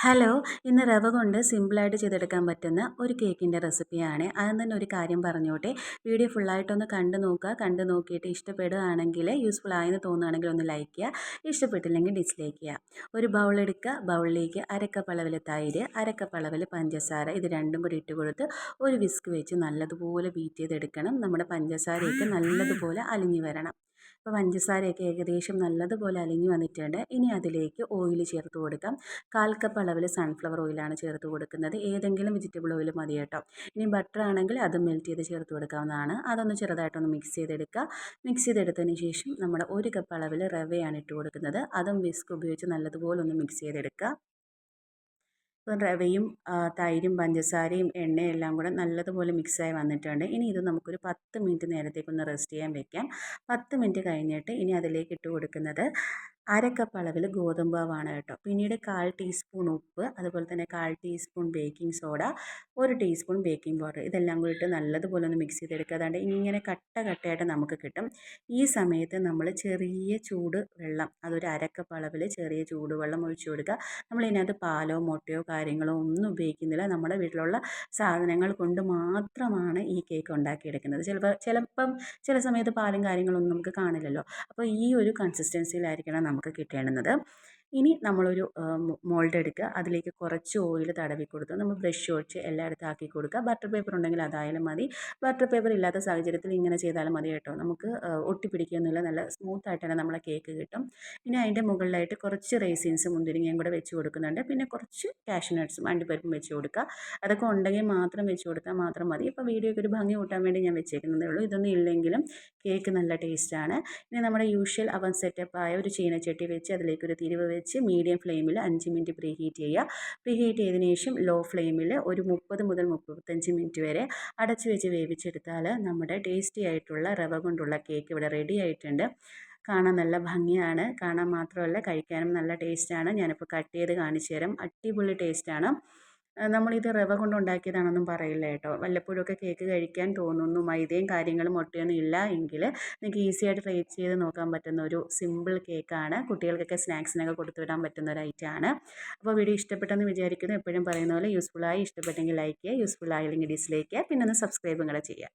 Hello, ഇന്ന് റവ കൊണ്ട് സിമ്പിളായിട്ട് ചെയ്തെടുക്കാൻ പറ്റുന്ന ഒരു കേക്കിൻ്റെ റെസിപ്പിയാണ്. ആദ്യം തന്നെ ഒരു കാര്യം പറഞ്ഞോട്ടെ, വീഡിയോ ഫുള്ളായിട്ടൊന്ന് കണ്ടു നോക്കുക. കണ്ടു നോക്കിയിട്ട് ഇഷ്ടപ്പെടുകയാണെങ്കിൽ, യൂസ്ഫുൾ ആയെന്ന് തോന്നുകയാണെങ്കിൽ ഒന്ന് ലൈക്ക് ചെയ്യുക, ഇഷ്ടപ്പെട്ടില്ലെങ്കിൽ ഡിസ്ലൈക്ക് ചെയ്യുക. ഒരു ബൗൾ എടുക്കുക, ബൗളിലേക്ക് അരക്കപ്പ് അളവിൽ തൈര്, അരക്കപ്പ് അളവിൽ പഞ്ചസാര, ഇത് രണ്ടും കൂടി ഇട്ട് കൊടുത്ത് ഒരു വിസ്ക് വെച്ച് നല്ലതുപോലെ ബീറ്റ് ചെയ്തെടുക്കണം. നമ്മുടെ പഞ്ചസാരയൊക്കെ നല്ലതുപോലെ അലിഞ്ഞു വരണം. അപ്പോൾ പഞ്ചസാരയൊക്കെ ഏകദേശം നല്ലതുപോലെ അലിഞ്ഞു വന്നിട്ടുണ്ട്. ഇനി അതിലേക്ക് ഓയിൽ ചേർത്ത് കൊടുക്കാം. 1/4 കപ്പ് അളവിൽ സൺഫ്ലവർ ഓയിലാണ് ചേർത്ത് കൊടുക്കുന്നത്. ഏതെങ്കിലും വെജിറ്റബിൾ ഓയിൽ മതി കേട്ടോ. ഇനി ബട്ടർ ആണെങ്കിൽ അതും മെൽറ്റ് ചെയ്ത് ചേർത്ത് കൊടുക്കാവുന്നതാണ്. അതൊന്ന് ചെറുതായിട്ടൊന്ന് മിക്സ് ചെയ്തെടുക്കുക. മിക്സ് ചെയ്തെടുത്തതിന് ശേഷം നമ്മുടെ 1 കപ്പ് അളവിൽ റവയാണ് ഇട്ട് കൊടുക്കുന്നത്. അതും വിസ്ക് ഉപയോഗിച്ച് നല്ലതുപോലെ ഒന്ന് മിക്സ് ചെയ്തെടുക്കുക. ഇപ്പം റവയും തൈരും പഞ്ചസാരയും എണ്ണയും എല്ലാം കൂടെ നല്ലതുപോലെ മിക്സായി വന്നിട്ടുണ്ട്. ഇനി ഇത് നമുക്കൊരു 10 മിനിറ്റ് നേരത്തേക്കൊന്ന് റെസ്റ്റ് ചെയ്യാൻ വെക്കാം. 10 മിനിറ്റ് കഴിഞ്ഞിട്ട് ഇനി അതിലേക്ക് ഇട്ട് കൊടുക്കുന്നത് അരക്കപ്പ് അളവിൽ ഗോതമ്പ് മാവാണ് കേട്ടോ. പിന്നീട് 1/4 ടീസ്പൂൺ ഉപ്പ്, അതുപോലെ തന്നെ 1/4 teaspoon baking soda, 1 teaspoon baking powder, ഇതെല്ലാം കൂടി ഇട്ട് നല്ലതുപോലെ ഒന്ന് മിക്സ് ചെയ്തെടുക്കുക. അതാണ്ട് ഇങ്ങനെ കട്ടയായിട്ട് നമുക്ക് കിട്ടും. ഈ സമയത്ത് നമ്മൾ ചെറിയ ചൂട് വെള്ളം, അതൊരു അരക്കപ്പ് അളവിൽ ചെറിയ ചൂടുവെള്ളം ഒഴിച്ചു കൊടുക്കുക. നമ്മളിതിനകത്ത് പാലോ മുട്ടയോ കാര്യങ്ങളോ ഒന്നും ഉപയോഗിക്കുന്നില്ല. നമ്മുടെ വീട്ടിലുള്ള സാധനങ്ങൾ കൊണ്ട് മാത്രമാണ് ഈ കേക്ക് ഉണ്ടാക്കിയെടുക്കുന്നത്. ചിലപ്പം ചില സമയത്ത് പാലും കാര്യങ്ങളൊന്നും നമുക്ക് കാണില്ലല്ലോ. അപ്പോൾ ഈ ഒരു കൺസിസ്റ്റൻസിയിലായിരിക്കണം നമുക്ക് കിട്ടേണ്ടുന്നത്. ഇനി നമ്മളൊരു മോൾഡ് എടുക്കുക, അതിലേക്ക് കുറച്ച് ഓയിൽ തടവി കൊടുത്ത് നമ്മൾ ബ്രഷ് ഒഴിച്ച് എല്ലായിടത്തും ആക്കി കൊടുക്കുക. ബട്ടർ പേപ്പർ ഉണ്ടെങ്കിൽ അതായാലും മതി. ബട്ടർ പേപ്പർ ഇല്ലാത്ത സാഹചര്യത്തിൽ ഇങ്ങനെ ചെയ്താലും മതി കേട്ടോ. നമുക്ക് ഒട്ടിപ്പിടിക്കുകയൊന്നുമില്ല, നല്ല സ്മൂത്തായിട്ട് തന്നെ നമ്മളെ കേക്ക് കിട്ടും. ഇനി അതിൻ്റെ മുകളിലായിട്ട് കുറച്ച് റേസിൻസും മുന്തിരിങ്ങയും കൂടെ വെച്ച് കൊടുക്കുന്നുണ്ട്. പിന്നെ കുറച്ച് കാഷ്യൂ നട്ട്സും അണ്ടിപ്പരിപ്പും വെച്ച് കൊടുക്കുക. അതൊക്കെ ഉണ്ടെങ്കിൽ മാത്രം വെച്ച് കൊടുത്താൽ മാത്രം മതി. ഇപ്പോൾ വീഡിയോയ്ക്ക് ഒരു ഭംഗി കൂട്ടാൻ വേണ്ടി ഞാൻ വെച്ചേക്കുന്നതേ ഉള്ളൂ. ഇതൊന്നും ഇല്ലെങ്കിലും കേക്ക് നല്ല ടേസ്റ്റാണ്. ഇനി നമ്മുടെ യൂഷ്വൽ അവൻ സെറ്റപ്പായ ഒരു ചീനച്ചട്ടി വെച്ച് അതിലേക്കൊരു തിരിവ് വെച്ച് മീഡിയം ഫ്ലെയിമിൽ 5 മിനിറ്റ് പ്രീ ഹീറ്റ് ചെയ്യുക. പ്രീ ഹീറ്റ് ചെയ്തതിന് ശേഷം ലോ ഫ്ലെയിമിൽ ഒരു 30 മുതൽ 35 മിനിറ്റ് വരെ അടച്ചു വെച്ച് വേവിച്ചെടുത്താൽ നമ്മുടെ ടേസ്റ്റി ആയിട്ടുള്ള റവ കൊണ്ടുള്ള കേക്ക് ഇവിടെ റെഡി ആയിട്ടുണ്ട്. കാണാൻ നല്ല ഭംഗിയാണ്. കാണാൻ മാത്രമല്ല കഴിക്കാനും നല്ല ടേസ്റ്റാണ്. ഞാനിപ്പോൾ കട്ട് ചെയ്ത് കാണിച്ചു തരാം. അടിപൊളി ടേസ്റ്റാണ്. നമ്മളിത് റവ കൊണ്ടുണ്ടാക്കിയതാണെന്നും പറയില്ല കേട്ടോ. വല്ലപ്പോഴൊക്കെ കേക്ക് കഴിക്കാൻ തോന്നുന്നു, മൈദയും കാര്യങ്ങളും മുട്ടയൊന്നും ഇല്ല എങ്കിൽ നിങ്ങൾക്ക് ഈസി ആയിട്ട് ട്രൈ ചെയ്ത് നോക്കാൻ പറ്റുന്ന ഒരു സിമ്പിൾ കേക്കാണ്. കുട്ടികൾക്കൊക്കെ സ്നാക്സിനൊക്കെ കൊടുത്തു വിടാൻ പറ്റുന്ന ഒരു ഐറ്റമാണ്. അപ്പോൾ വീഡിയോ ഇഷ്ടപ്പെട്ടെന്ന് വിചാരിക്കുന്നു. എപ്പോഴും പറയുന്ന പോലെ യൂസ്ഫുള്ളായി, ഇഷ്ടപ്പെട്ടെങ്കിൽ ലൈക്ക് ചെയ്യുക, യൂസ്ഫുൾ ആയില്ലെങ്കിൽ ഡിസ്ലൈക്ക് ചെയ്യുക, പിന്നെ ഒന്ന് സബ്സ്ക്രൈബും കൂടെ ചെയ്യുക.